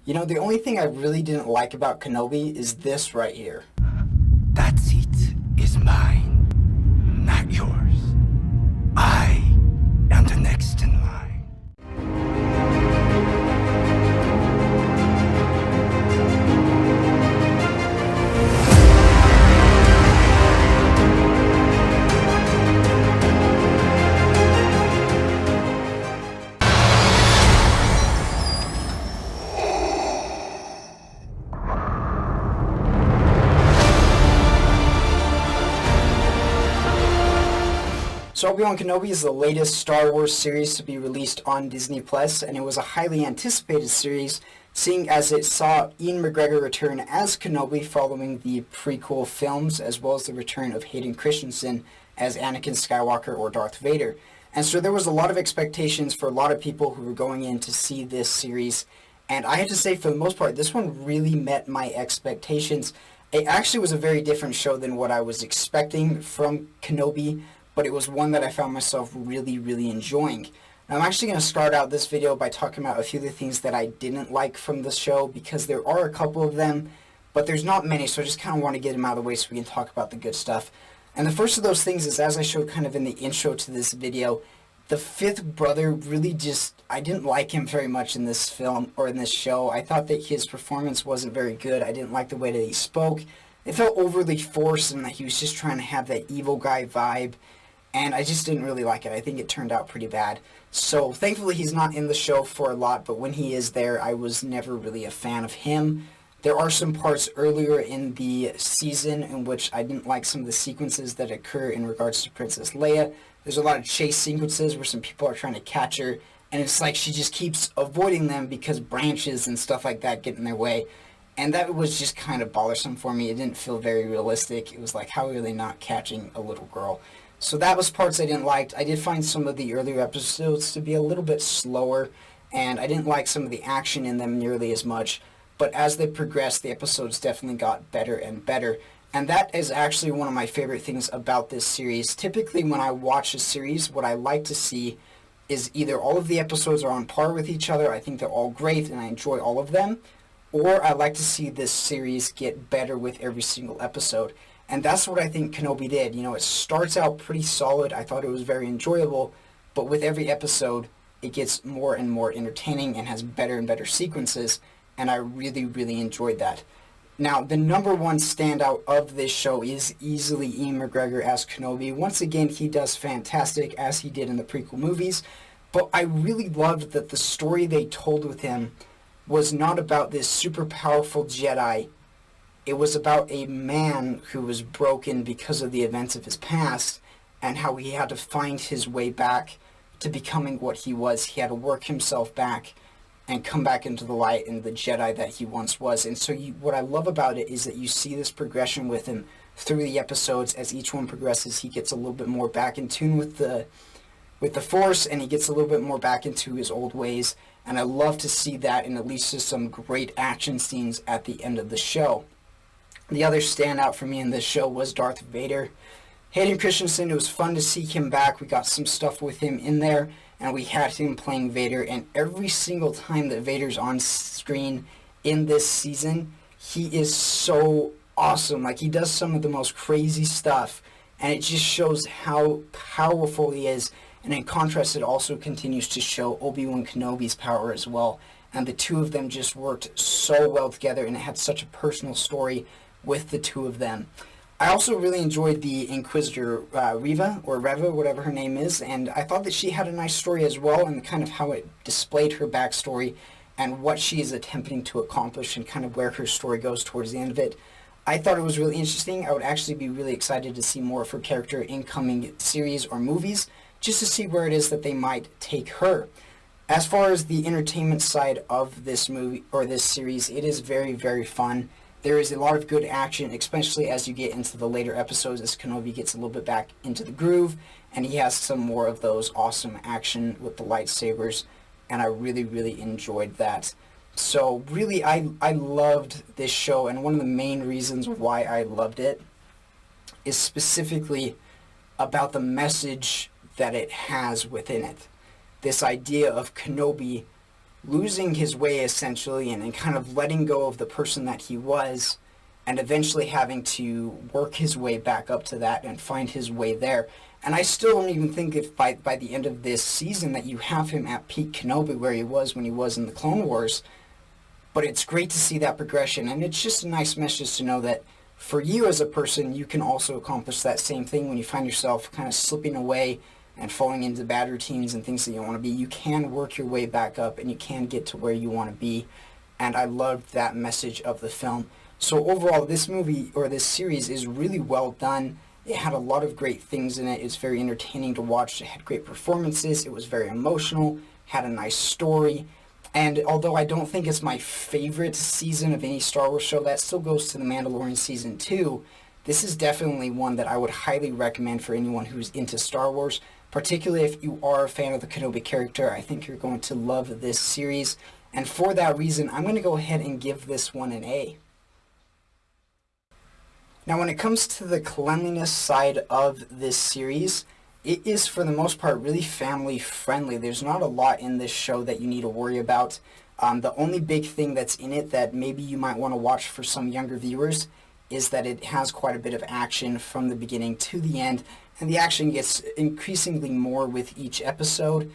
You know, the only thing I really didn't like about Kenobi is this right here. That seat is mine, not yours. I am the next in line. So Obi-Wan Kenobi is the latest Star Wars series to be released on Disney Plus, and it was a highly anticipated series, seeing as it saw Ian McGregor return as Kenobi following the prequel films, as well as the return of Hayden Christensen as Anakin Skywalker or Darth Vader. And so there was a lot of expectations for a lot of people who were going in to see this series, and I have to say, for the most part, this one really met my expectations. It actually was a very different show than what I was expecting from Kenobi, but it was one that I found myself really, really enjoying. Now, I'm actually going to start out this video by talking about a few of the things that I didn't like from the show, because there are a couple of them, but there's not many, so I just kind of want to get them out of the way so we can talk about the good stuff. And the first of those things is, as I showed kind of in the intro to this video, the fifth brother really just, I didn't like him very much in this film, or in this show. I thought that his performance wasn't very good. I didn't like the way that he spoke. It felt overly forced, and that he was just trying to have that evil guy vibe. And I just didn't really like it. I think it turned out pretty bad. So thankfully he's not in the show for a lot, but when he is there, I was never really a fan of him. There are some parts earlier in the season in which I didn't like some of the sequences that occur in regards to Princess Leia. There's a lot of chase sequences where some people are trying to catch her, and it's like she just keeps avoiding them because branches and stuff like that get in their way. And that was just kind of bothersome for me. It didn't feel very realistic. It was like, how are they not catching a little girl? So that was parts I didn't like. I did find some of the earlier episodes to be a little bit slower, and I didn't like some of the action in them nearly as much. But as they progressed, the episodes definitely got better and better. And that is actually one of my favorite things about this series. Typically when I watch a series, what I like to see is either all of the episodes are on par with each other, I think they're all great and I enjoy all of them, or I like to see this series get better with every single episode. And that's what I think Kenobi did. You know, it starts out pretty solid. I thought it was very enjoyable, but with every episode, it gets more and more entertaining and has better and better sequences, and I really, really enjoyed that. Now, the number one standout of this show is easily Ian McGregor as Kenobi. Once again, he does fantastic, as he did in the prequel movies, but I really loved that the story they told with him was not about this super powerful Jedi. It was about a man who was broken because of the events of his past, and how he had to find his way back to becoming what he was. He had to work himself back and come back into the light and the Jedi that he once was. And so what I love about it is that you see this progression with him through the episodes. As each one progresses, he gets a little bit more back in tune with the Force, and he gets a little bit more back into his old ways. And I love to see that, and at least just some great action scenes at the end of the show. The other standout for me in this show was Darth Vader. Hayden Christensen, it was fun to see him back. We got some stuff with him in there, and we had him playing Vader. And every single time that Vader's on screen in this season, he is so awesome. Like, he does some of the most crazy stuff, and it just shows how powerful he is. And in contrast, it also continues to show Obi-Wan Kenobi's power as well. And the two of them just worked so well together, and it had such a personal story with the two of them. I also really enjoyed the Inquisitor Reva, whatever her name is, and I thought that she had a nice story as well, and kind of how it displayed her backstory and what she is attempting to accomplish and kind of where her story goes towards the end of it. I thought it was really interesting. I would actually be really excited to see more of her character in coming series or movies, just to see where it is that they might take her. As far as the entertainment side of this movie or this series, it is very, very fun. There is a lot of good action, especially as you get into the later episodes, as Kenobi gets a little bit back into the groove, and he has some more of those awesome action with the lightsabers, and I really, really enjoyed that. So really, I loved this show, and one of the main reasons why I loved it is specifically about the message that it has within it. This idea of Kenobi losing his way essentially, and kind of letting go of the person that he was, and eventually having to work his way back up to that and find his way there. And I still don't even think if by the end of this season that you have him at peak Kenobi where he was when he was in the Clone Wars. But it's great to see that progression, and it's just a nice message to know that for you as a person, you can also accomplish that same thing when you find yourself kind of slipping away and falling into bad routines and things that you don't want to be. You can work your way back up, and you can get to where you want to be. And I loved that message of the film. So overall, this movie, or this series, is really well done. It had a lot of great things in it. It's very entertaining to watch. It had great performances. It was very emotional. Had a nice story. And although I don't think it's my favorite season of any Star Wars show, that still goes to The Mandalorian Season 2. This is definitely one that I would highly recommend for anyone who's into Star Wars, particularly if you are a fan of the Kenobi character. I think you're going to love this series. And for that reason, I'm going to go ahead and give this one an A. Now, when it comes to the cleanliness side of this series, it is, for the most part, really family friendly. There's not a lot in this show that you need to worry about. The only big thing that's in it that maybe you might want to watch for some younger viewers is that it has quite a bit of action from the beginning to the end, and the action gets increasingly more with each episode.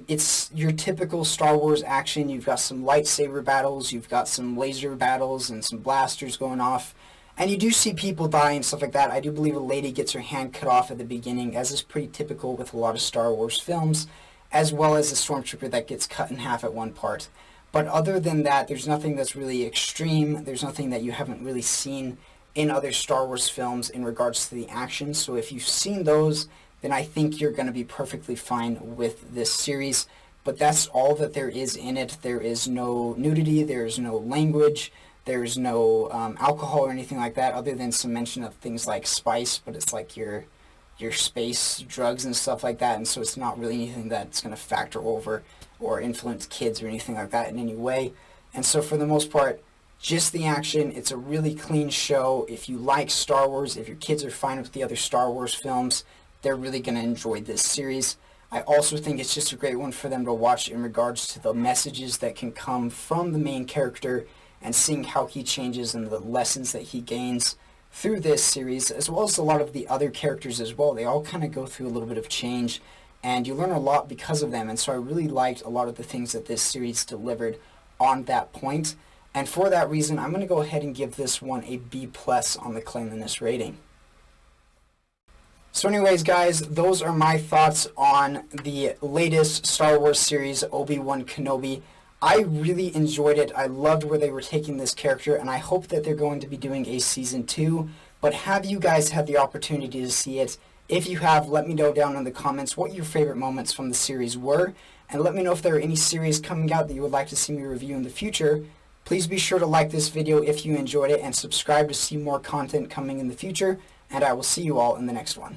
It's your typical Star Wars action. You've got some lightsaber battles, you've got some laser battles, and some blasters going off. And you do see people die and stuff like that. I do believe a lady gets her hand cut off at the beginning, as is pretty typical with a lot of Star Wars films, as well as a stormtrooper that gets cut in half at one part. But other than that, there's nothing that's really extreme. There's nothing that you haven't really seen in other Star Wars films in regards to the action. So if you've seen those, then I think you're going to be perfectly fine with this series. But that's all that there is in it. There is no nudity. There is no language. There's no alcohol or anything like that, other than some mention of things like spice, but it's like your space drugs and stuff like that, and so it's not really anything that's going to factor over or influence kids or anything like that in any way. And so for the most part, just the action. It's a really clean show. If you like Star Wars, if your kids are fine with the other Star Wars films, they're really going to enjoy this series. I also think it's just a great one for them to watch in regards to the messages that can come from the main character, and seeing how he changes and the lessons that he gains through this series, as well as a lot of the other characters as well. They all kind of go through a little bit of change, and you learn a lot because of them. And so I really liked a lot of the things that this series delivered on that point. And for that reason, I'm going to go ahead and give this one a B+ on the cleanliness rating. So anyways, guys, those are my thoughts on the latest Star Wars series, Obi-Wan Kenobi. I really enjoyed it. I loved where they were taking this character, and I hope that they're going to be doing a Season 2. But have you guys had the opportunity to see it? If you have, let me know down in the comments what your favorite moments from the series were, and let me know if there are any series coming out that you would like to see me review in the future. Please be sure to like this video if you enjoyed it, and subscribe to see more content coming in the future, and I will see you all in the next one.